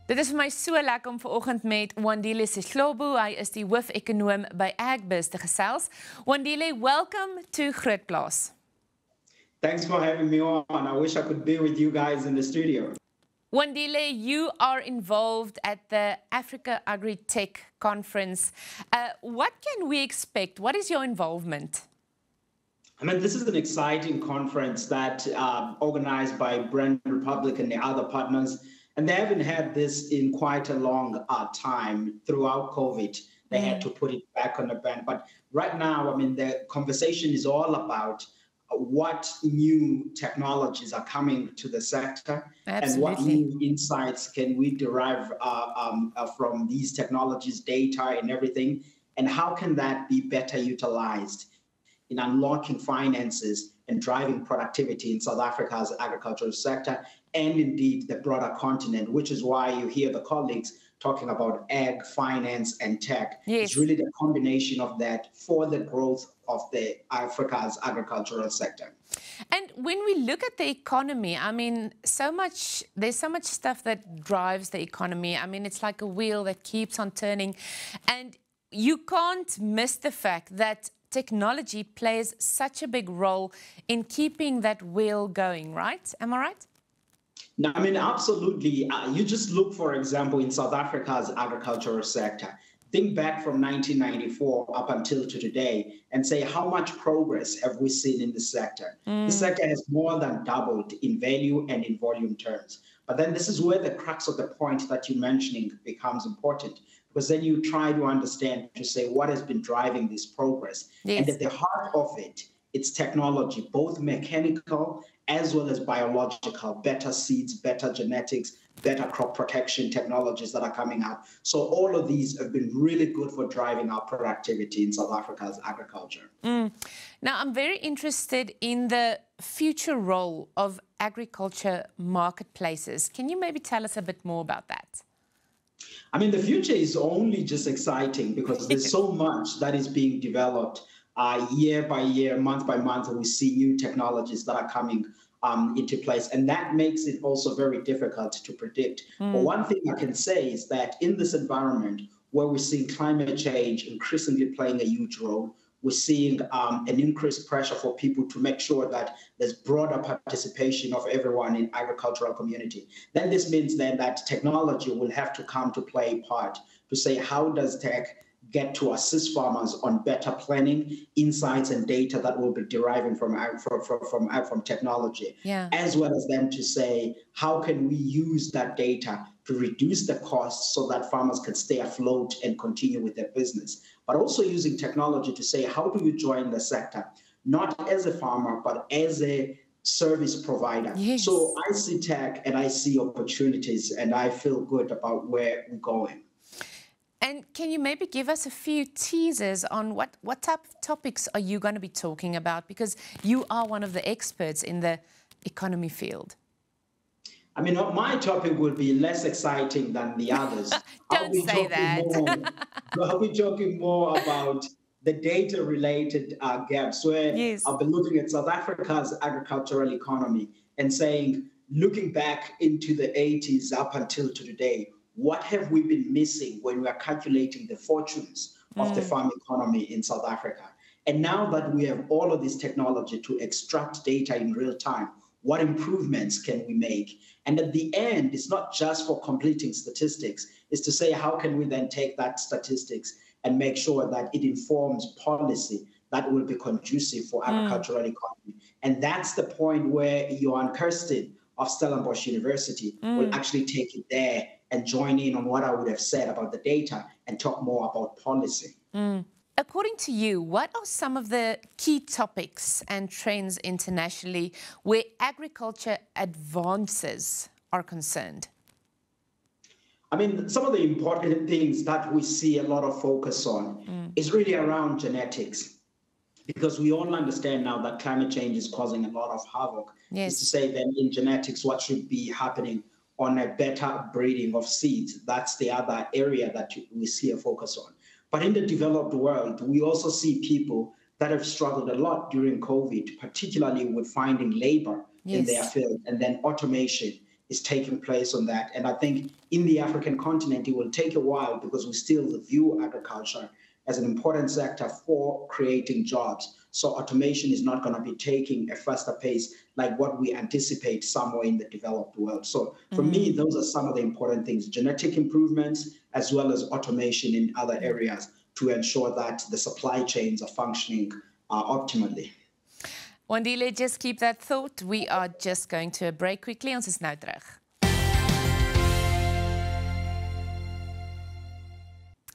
Dit is vir my so lekker om vanoggend met Wandile Sihlobo, hy is die hoof-ekonoom by Agbiz te gesels. Wandile, welcome to Grootplaas. Thanks for having me on. I wish I could be with you guys in the studio. Wandile, you are involved at the Africa Agri Tech-konferensie. What can we expect? What is your involvement? I mean, this is an exciting conference that organized by Brand Republic and the other partners. And they haven't had this in quite a long time. Throughout COVID. They had to put it back on the ban. But right now, I mean, the conversation is all about what new technologies are coming to the sector. Absolutely. And what new insights can we derive from these technologies, data and everything, and how can that be better utilized in unlocking finances and driving productivity in South Africa's agricultural sector and indeed the broader continent, which is why you hear the colleagues talking about ag, finance, and tech. Yes. It's really the combination of that for the growth of the Africa's agricultural sector. And when we look at the economy, I mean, there's so much stuff that drives the economy. I mean, it's like a wheel that keeps on turning. And you can't miss the fact that technology plays such a big role in keeping that wheel going, right? Am I right? No, I mean, absolutely. You just look, for example, in South Africa's agricultural sector. Think back from 1994 up until today and say, how much progress have we seen in the sector? The sector has more than doubled in value and in volume terms. But then this is where the crux of the point that you're mentioning becomes important, because then you try to understand, to say what has been driving this progress. Yes. And at the heart of it, it's technology, both mechanical as well as biological, better seeds, better genetics, better crop protection technologies that are coming out. So all of these have been really good for driving our productivity in South Africa's agriculture. Now, I'm very interested in the future role of agriculture marketplaces. Can you maybe tell us a bit more about that? I mean, the future is only just exciting because there's so much that is being developed year by year, month by month. We see new technologies that are coming into place, and that makes it also very difficult to predict. But one thing I can say is that in this environment where we're seeing climate change increasingly playing a huge role, we're seeing an increased pressure for people to make sure that there's broader participation of everyone in agricultural community. Then this means then that technology will have to come to play a part to say, how does tech get to assist farmers on better planning, insights and data that will be deriving from technology, as well as then to say, how can we use that data to reduce the costs so that farmers can stay afloat and continue with their business, but also using technology to say, how do you join the sector, not as a farmer, but as a service provider. Yes. So I see tech and I see opportunities and I feel good about where we're going. And can you maybe give us a few teasers on what type of topics are you going to be talking about? Because you are one of the experts in the economy field. I mean, my topic will be less exciting than the others. Don't say that. I'll be talking more about the data-related gaps, where I'll be looking at South Africa's agricultural economy and saying, looking back into the 80s up until today, what have we been missing when we are calculating the fortunes of the farm economy in South Africa? And now that we have all of this technology to extract data in real time, what improvements can we make? And at the end, it's not just for completing statistics, it's to say, how can we then take that statistics and make sure that it informs policy that will be conducive for agricultural economy? And that's the point where Johan Kirsten of Stellenbosch University will actually take it there and join in on what I would have said about the data and talk more about policy. According to you, what are some of the key topics and trends internationally where agriculture advances are concerned? I mean, some of the important things that we see a lot of focus on is really around genetics, because we all understand now that climate change is causing a lot of havoc. Yes. Is to say then in genetics, what should be happening on a better breeding of seeds. That's the other area that we see a focus on. But in the developed world, we also see people that have struggled a lot during COVID, particularly with finding labor in their field, and then automation is taking place on that. And I think in the African continent, it will take a while because we still view agriculture as an important sector for creating jobs. So automation is not going to be taking a faster pace like what we anticipate somewhere in the developed world. So for me, those are some of the important things: genetic improvements as well as automation in other areas to ensure that the supply chains are functioning optimally. Wandile, just keep that thought. We are just going to a break quickly. Ons is nou terug.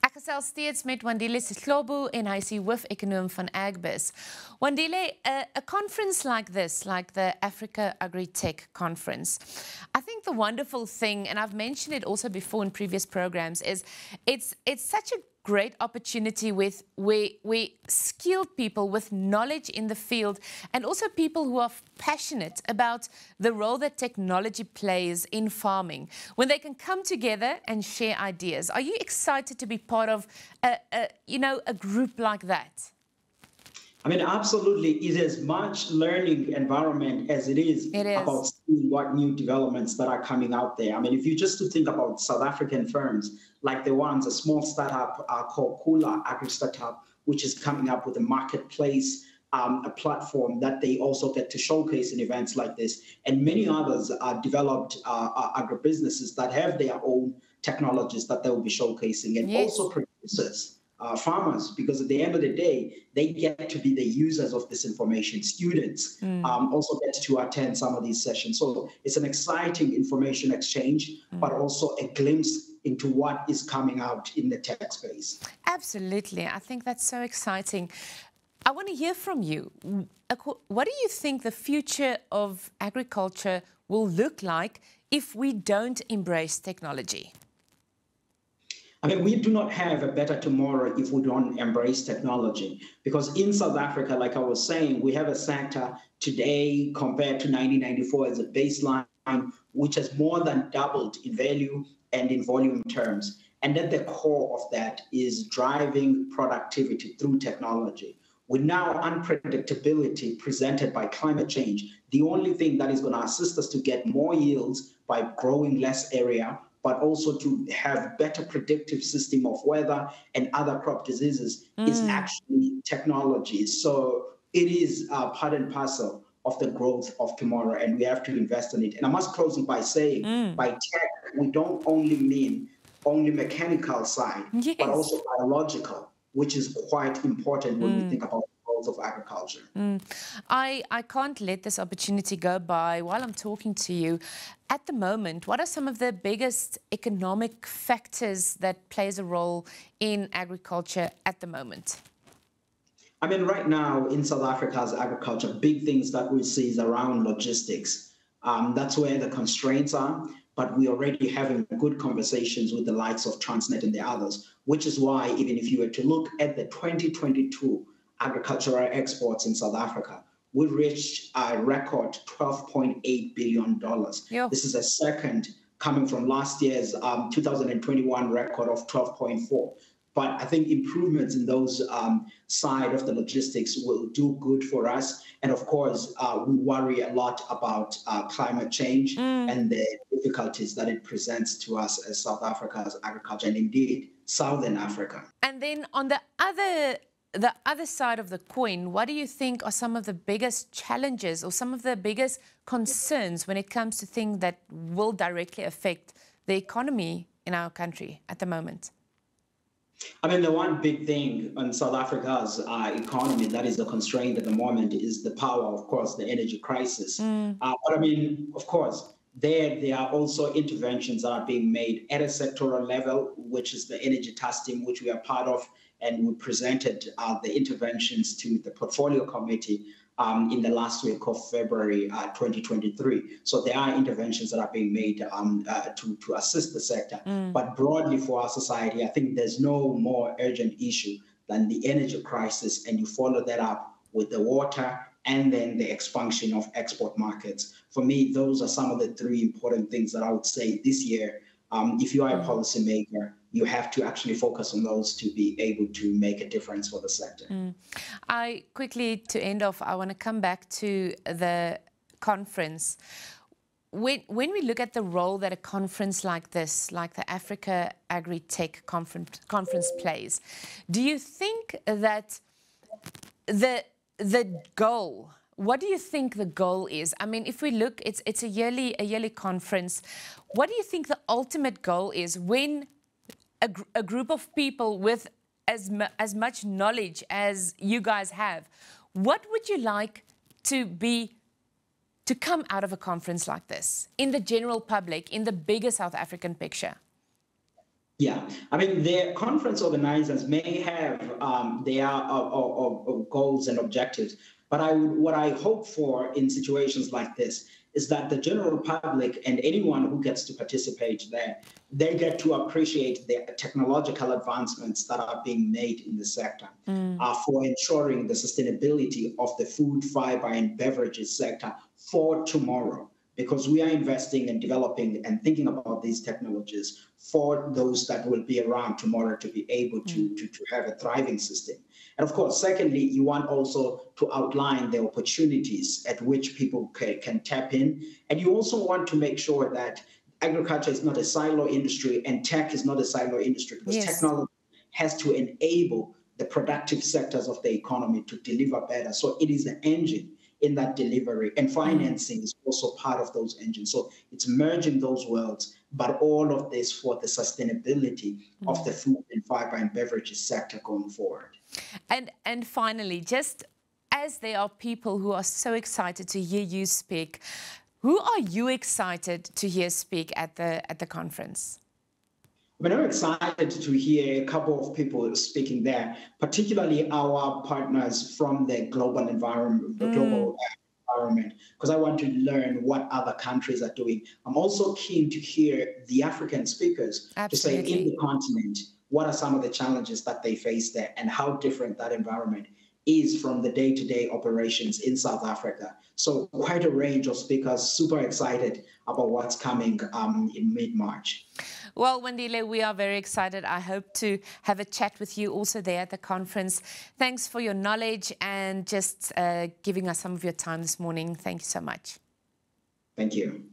Ek gesels steeds met Wandile Sihlobo en hy is die hoof-ekonoom van Agbiz. Wandile, a conference like this, like the Africa Agri Tech-konferensie, I think the wonderful thing, and I've mentioned it also before in previous programs, is it's such a great opportunity with where skilled people with knowledge in the field and also people who are passionate about the role that technology plays in farming, when they can come together and share ideas. Are you excited to be part of a group like that? I mean, absolutely. It is as much learning environment as it is about seeing what new developments that are coming out there. I mean, if you just to think about South African firms, like the ones, a small startup called Kula Agri Startup, which is coming up with a marketplace, a platform that they also get to showcase in events like this. And many others are developed agribusinesses that have their own technologies that they will be showcasing, and also producers. Farmers, because at the end of the day, they get to be the users of this information. Students also get to attend some of these sessions. So it's an exciting information exchange, but also a glimpse into what is coming out in the tech space. Absolutely. I think that's so exciting. I want to hear from you. What do you think the future of agriculture will look like if we don't embrace technology? I mean, we do not have a better tomorrow if we don't embrace technology. Because in South Africa, like I was saying, we have a sector today compared to 1994 as a baseline, which has more than doubled in value and in volume terms. And at the core of that is driving productivity through technology. With now unpredictability presented by climate change, the only thing that is going to assist us to get more yields by growing less area, but also to have better predictive system of weather and other crop diseases is actually technology. So it is part and parcel of the growth of tomorrow, and we have to invest in it. And I must close it by saying, by tech, we don't only mean only mechanical side, but also biological, which is quite important when we think about of agriculture. I can't let this opportunity go by while I'm talking to you. At the moment, what are some of the biggest economic factors that plays a role in agriculture at the moment? I mean, right now in South Africa's agriculture, big things that we see is around logistics. That's where the constraints are, but we're already having good conversations with the likes of Transnet and the others, which is why even if you were to look at the 2022 agricultural exports in South Africa, we reached a record $12.8 billion. This is a second coming from last year's 2021 record of 12.4. But I think improvements in those side of the logistics will do good for us. And of course, we worry a lot about climate change and the difficulties that it presents to us as South Africa's agriculture, and indeed Southern Africa. And then on the other side of the coin, what do you think are some of the biggest challenges or some of the biggest concerns when it comes to things that will directly affect the economy in our country at the moment? I mean, the one big thing on South Africa's economy that is a constraint at the moment is the power, of course, the energy crisis. But I mean, of course, there are also interventions that are being made at a sectoral level, which is the energy task team, which we are part of. And we presented the interventions to the portfolio committee in the last week of February 2023. So there are interventions that are being made to assist the sector. But broadly for our society, I think there's no more urgent issue than the energy crisis, and you follow that up with the water and then the expansion of export markets. For me, those are some of the three important things that I would say this year. If you are a policymaker, you have to actually focus on those to be able to make a difference for the sector. To end off, I want to come back to the conference. when we look at the role that a conference like this, like the Africa Agri Tech-konferensie plays, do you think that the goal, what do you think the goal is? I mean, if we look, it's a yearly conference. What do you think the ultimate goal is when a group of people with as much knowledge as you guys have, what would you like to come out of a conference like this in the general public, in the bigger South African picture? Yeah, I mean, the conference organizers may have their goals and objectives, but what I hope for in situations like this is that the general public and anyone who gets to participate there, they get to appreciate the technological advancements that are being made in the sector for ensuring the sustainability of the food, fiber, and beverages sector for tomorrow. Because we are investing and developing and thinking about these technologies for those that will be around tomorrow to be able to have a thriving system. And of course, secondly, you want also to outline the opportunities at which people can tap in. And you also want to make sure that agriculture is not a silo industry and tech is not a silo industry, because technology has to enable the productive sectors of the economy to deliver better. So it is the engine in that delivery, and financing is also part of those engines. So it's merging those worlds, but all of this for the sustainability of the food and fiber and beverages sector going forward. And finally, just as there are people who are so excited to hear you speak, who are you excited to hear speak at the conference? We're very excited to hear a couple of people speaking there, particularly our partners from the global environment, because I want to learn what other countries are doing. I'm also keen to hear the African speakers to say in the continent, what are some of the challenges that they face there and how different that environment is from the day-to-day operations in South Africa. So quite a range of speakers, super excited about what's coming in mid-March. Well, Wandile, we are very excited. I hope to have a chat with you also there at the conference. Thanks for your knowledge and just giving us some of your time this morning. Thank you so much. Thank you.